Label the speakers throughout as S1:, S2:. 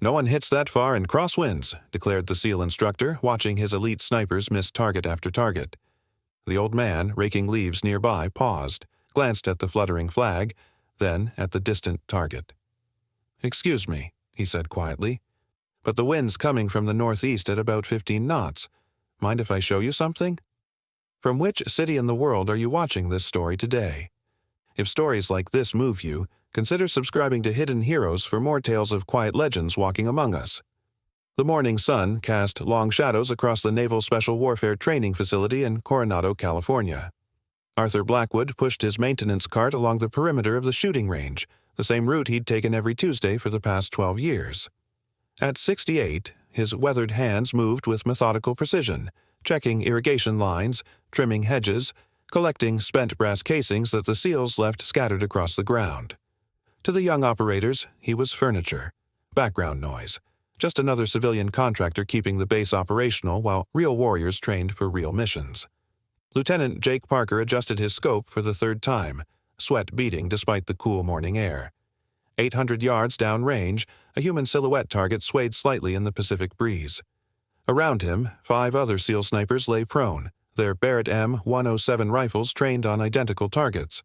S1: "No one hits that far in crosswinds," declared the SEAL instructor, watching his elite snipers miss target after target. The old man, raking leaves nearby, paused, glanced at the fluttering flag, then at the distant target. "Excuse me," he said quietly, "but the wind's coming from the northeast at about 15 knots. Mind if I show you something? From which city in the world are you watching this story today? If stories like this move you, consider subscribing to Hidden Heroes for more tales of quiet legends walking among us." The morning sun cast long shadows across the Naval Special Warfare Training Facility in Coronado, California. Arthur Blackwood pushed his maintenance cart along the perimeter of the shooting range, the same route he'd taken every Tuesday for the past 12 years. At 68, his weathered hands moved with methodical precision, checking irrigation lines, trimming hedges, collecting spent brass casings that the SEALs left scattered across the ground. To the young operators, he was furniture, background noise, just another civilian contractor keeping the base operational while real warriors trained for real missions. Lieutenant Jake Parker adjusted his scope for the third time, sweat beading despite the cool morning air. 800 yards downrange, a human silhouette target swayed slightly in the Pacific breeze. Around him, 5 other SEAL snipers lay prone, their Barrett M107 rifles trained on identical targets.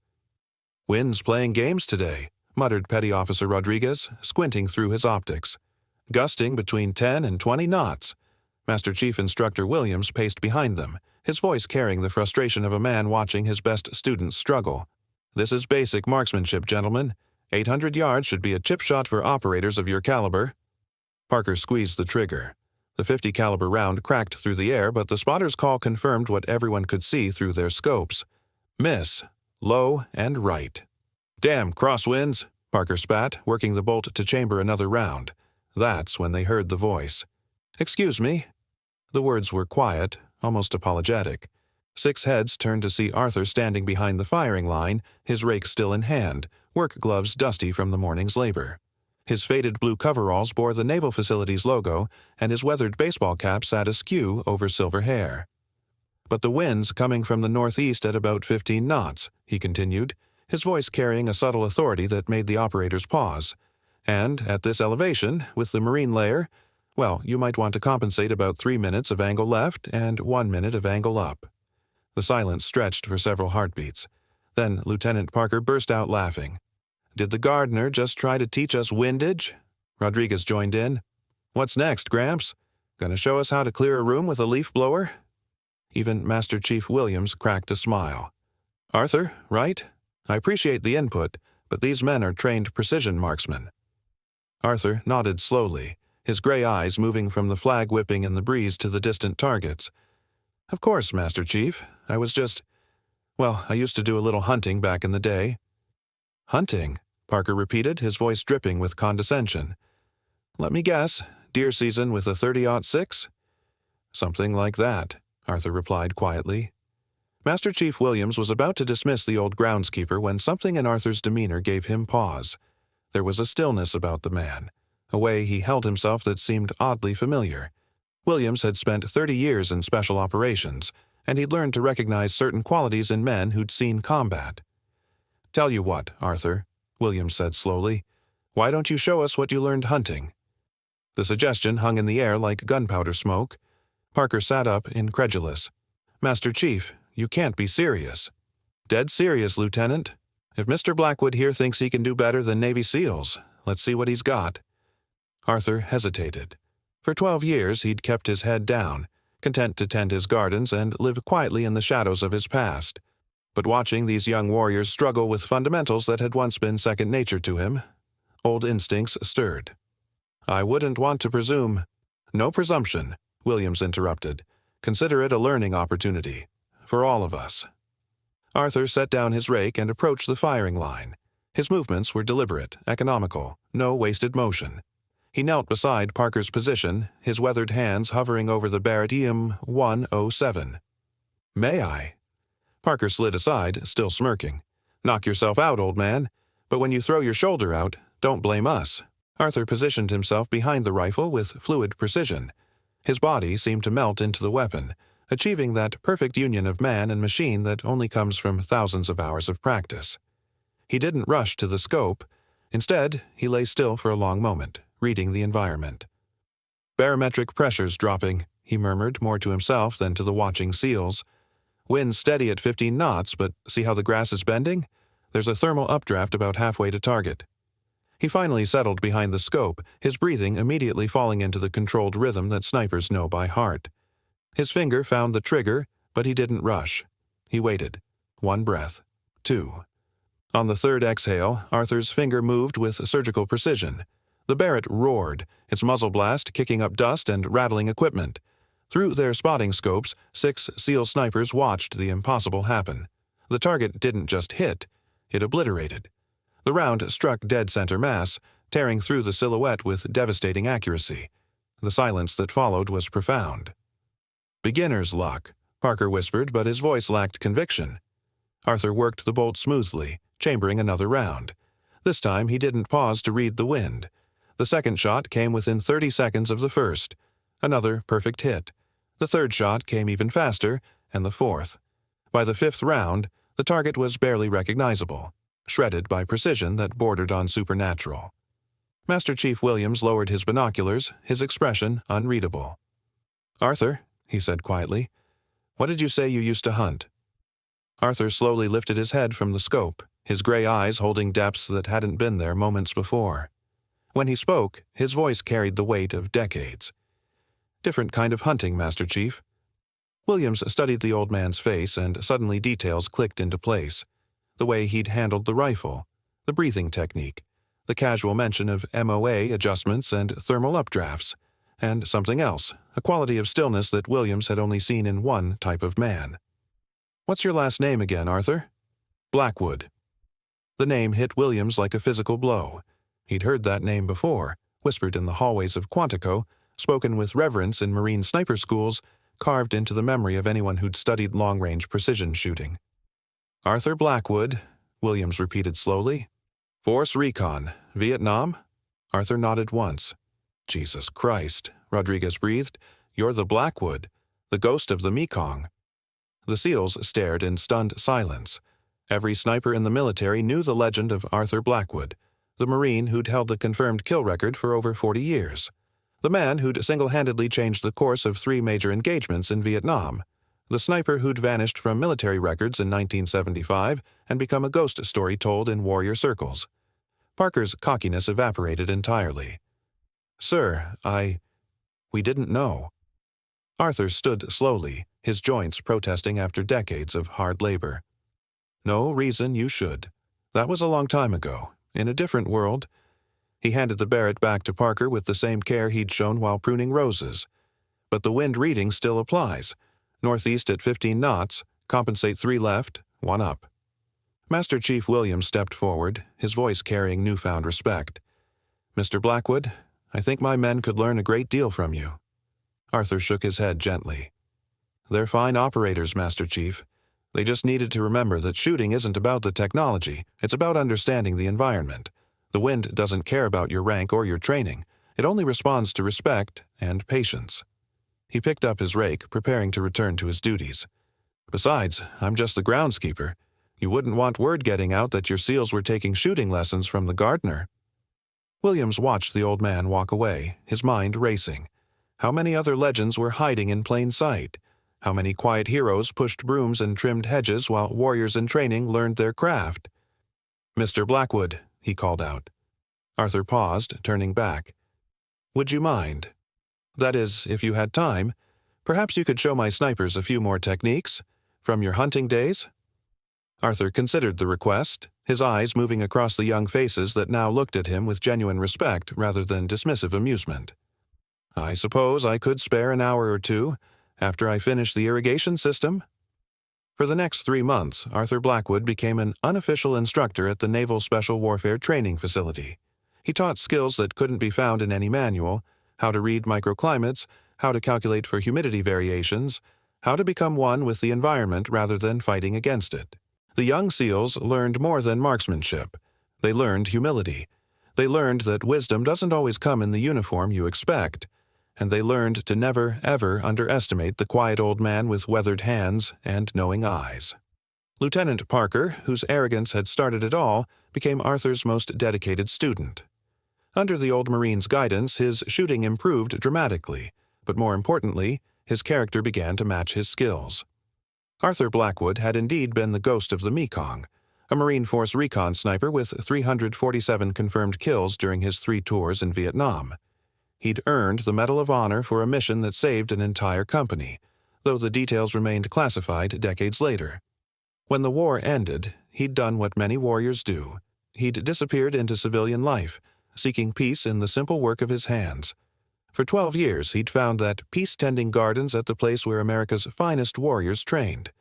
S1: "Wind's playing games today," muttered Petty Officer Rodriguez, squinting through his optics. "Gusting between 10 and 20 knots. Master Chief Instructor Williams paced behind them, his voice carrying the frustration of a man watching his best students struggle. "This is basic marksmanship, gentlemen. 800 yards should be a chip shot for operators of your caliber." Parker squeezed the trigger. The .50 caliber round cracked through the air, but the spotter's call confirmed what everyone could see through their scopes. Miss. Low and right. "Damn crosswinds," Parker spat, working the bolt to chamber another round. That's when they heard the voice. "Excuse me." The words were quiet, almost apologetic. 6 heads turned to see Arthur standing behind the firing line, his rake still in hand, work gloves dusty from the morning's labor. His faded blue coveralls bore the Naval Facilities logo, and his weathered baseball cap sat askew over silver hair. "But the wind's coming from the northeast at about 15 knots, he continued, his voice carrying a subtle authority that made the operators pause. "And at this elevation, with the marine layer, well, you might want to compensate about 3 minutes of angle left and 1 minute of angle up." The silence stretched for several heartbeats. Then Lieutenant Parker burst out laughing. "Did the gardener just try to teach us windage?" Rodriguez joined in. "What's next, Gramps? Gonna show us how to clear a room with a leaf blower?" Even Master Chief Williams cracked a smile. "Arthur, right? I appreciate the input, but these men are trained precision marksmen." Arthur nodded slowly, his gray eyes moving from the flag whipping in the breeze to the distant targets. "Of course, Master Chief. I used to do a little hunting back in the day." "Hunting?" Parker repeated, his voice dripping with condescension. "Let me guess, deer season with a 30-06? "Something like that," Arthur replied quietly. Master Chief Williams was about to dismiss the old groundskeeper when something in Arthur's demeanor gave him pause. There was a stillness about the man, a way he held himself that seemed oddly familiar. Williams had spent 30 years in special operations, and he'd learned to recognize certain qualities in men who'd seen combat. "Tell you what, Arthur," Williams said slowly, "why don't you show us what you learned hunting?" The suggestion hung in the air like gunpowder smoke. Parker sat up, incredulous. "Master Chief, you can't be serious." "Dead serious, Lieutenant. If Mr. Blackwood here thinks he can do better than Navy SEALs, let's see what he's got." Arthur hesitated. For 12 years he'd kept his head down, content to tend his gardens and live quietly in the shadows of his past. But watching these young warriors struggle with fundamentals that had once been second nature to him, old instincts stirred. "I wouldn't want to presume—" "No presumption," Williams interrupted. "Consider it a learning opportunity. For all of us." Arthur set down his rake and approached the firing line. His movements were deliberate, economical, no wasted motion. He knelt beside Parker's position, his weathered hands hovering over the Barrett M107. "May I?" Parker slid aside, still smirking. "Knock yourself out, old man. But when you throw your shoulder out, don't blame us." Arthur positioned himself behind the rifle with fluid precision. His body seemed to melt into the weapon, achieving that perfect union of man and machine that only comes from thousands of hours of practice. He didn't rush to the scope. Instead, he lay still for a long moment, reading the environment. Barometric pressures dropping, he murmured more to himself than to the watching SEALs. Wind steady at 15 knots, but see how the grass is bending? There's a thermal updraft about halfway to target. He finally settled behind the scope, his breathing immediately falling into the controlled rhythm that snipers know by heart. His finger found the trigger, but he didn't rush. He waited. 1 breath. 2. On the 3rd exhale, Arthur's finger moved with surgical precision. The Barrett roared, its muzzle blast kicking up dust and rattling equipment. Through their spotting scopes, 6 SEAL snipers watched the impossible happen. The target didn't just hit, it obliterated. The round struck dead center mass, tearing through the silhouette with devastating accuracy. The silence that followed was profound. "Beginner's luck," Parker whispered, but his voice lacked conviction. Arthur worked the bolt smoothly, chambering another round. This time he didn't pause to read the wind. The second shot came within 30 seconds of the first. Another perfect hit. The third shot came even faster, and the fourth. By the 5th round, the target was barely recognizable, shredded by precision that bordered on supernatural. Master Chief Williams lowered his binoculars, his expression unreadable. "Arthur," he said quietly, "what did you say you used to hunt?" Arthur slowly lifted his head from the scope, his gray eyes holding depths that hadn't been there moments before. When he spoke, his voice carried the weight of decades. "Different kind of hunting, Master Chief." Williams studied the old man's face, and suddenly details clicked into place. The way he'd handled the rifle, the breathing technique, the casual mention of MOA adjustments and thermal updrafts, and something else, a quality of stillness that Williams had only seen in one type of man. "What's your last name again, Arthur?" "Blackwood." The name hit Williams like a physical blow. He'd heard that name before, whispered in the hallways of Quantico, spoken with reverence in Marine sniper schools, carved into the memory of anyone who'd studied long-range precision shooting. "Arthur Blackwood," Williams repeated slowly. "Force Recon, Vietnam?" Arthur nodded once. "Jesus Christ," Rodriguez breathed. "You're the Blackwood, the ghost of the Mekong." The SEALs stared in stunned silence. Every sniper in the military knew the legend of Arthur Blackwood, the Marine who'd held the confirmed kill record for over 40 years. The man who'd single-handedly changed the course of 3 major engagements in Vietnam. The sniper who'd vanished from military records in 1975 and become a ghost story told in warrior circles. Parker's cockiness evaporated entirely. "Sir, we didn't know." Arthur stood slowly, his joints protesting after decades of hard labor. "No reason you should. That was a long time ago, in a different world." He handed the Barrett back to Parker with the same care he'd shown while pruning roses. "But the wind reading still applies. Northeast at 15 knots, compensate 3 left, 1 up." Master Chief Williams stepped forward, his voice carrying newfound respect. "Mr. Blackwood, I think my men could learn a great deal from you." Arthur shook his head gently. "They're fine operators, Master Chief. They just needed to remember that shooting isn't about the technology, it's about understanding the environment. The wind doesn't care about your rank or your training. It only responds to respect and patience." He picked up his rake, preparing to return to his duties. "Besides, I'm just the groundskeeper. You wouldn't want word getting out that your SEALs were taking shooting lessons from the gardener." Williams watched the old man walk away, his mind racing. How many other legends were hiding in plain sight? How many quiet heroes pushed brooms and trimmed hedges while warriors in training learned their craft? "Mr. Blackwood," he called out. Arthur paused, turning back. "Would you mind? That is, if you had time, perhaps you could show my snipers a few more techniques from your hunting days?" Arthur considered the request, his eyes moving across the young faces that now looked at him with genuine respect rather than dismissive amusement. "I suppose I could spare an hour or 2 after I finish the irrigation system." For the next 3 months, Arthur Blackwood became an unofficial instructor at the Naval Special Warfare Training Facility. He taught skills that couldn't be found in any manual: how to read microclimates, how to calculate for humidity variations, how to become one with the environment rather than fighting against it. The young SEALs learned more than marksmanship. They learned humility. They learned that wisdom doesn't always come in the uniform you expect. And they learned to never, ever underestimate the quiet old man with weathered hands and knowing eyes. Lieutenant Parker, whose arrogance had started it all, became Arthur's most dedicated student. Under the old Marine's guidance, his shooting improved dramatically, but more importantly, his character began to match his skills. Arthur Blackwood had indeed been the ghost of the Mekong, a Marine Force recon sniper with 347 confirmed kills during his 3 tours in Vietnam. He'd earned the Medal of Honor for a mission that saved an entire company, though the details remained classified decades later. When the war ended, he'd done what many warriors do. He'd disappeared into civilian life, seeking peace in the simple work of his hands. For 12 years, he'd found that peace-tending gardens at the place where America's finest warriors trained.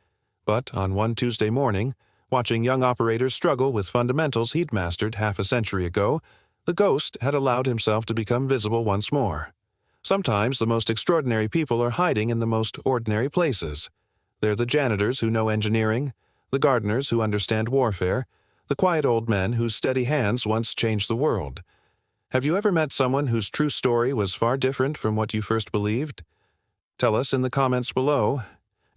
S1: But on one Tuesday morning, watching young operators struggle with fundamentals he'd mastered half a century ago, the ghost had allowed himself to become visible once more. Sometimes the most extraordinary people are hiding in the most ordinary places. They're the janitors who know engineering, the gardeners who understand warfare, the quiet old men whose steady hands once changed the world. Have you ever met someone whose true story was far different from what you first believed? Tell us in the comments below.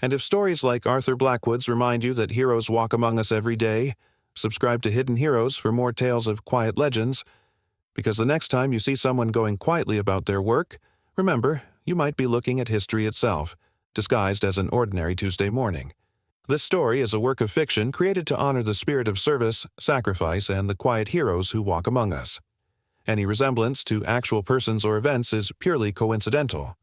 S1: And if stories like Arthur Blackwood's remind you that heroes walk among us every day, subscribe to Hidden Heroes for more tales of quiet legends. Because the next time you see someone going quietly about their work, remember, you might be looking at history itself, disguised as an ordinary Tuesday morning. This story is a work of fiction created to honor the spirit of service, sacrifice, and the quiet heroes who walk among us. Any resemblance to actual persons or events is purely coincidental.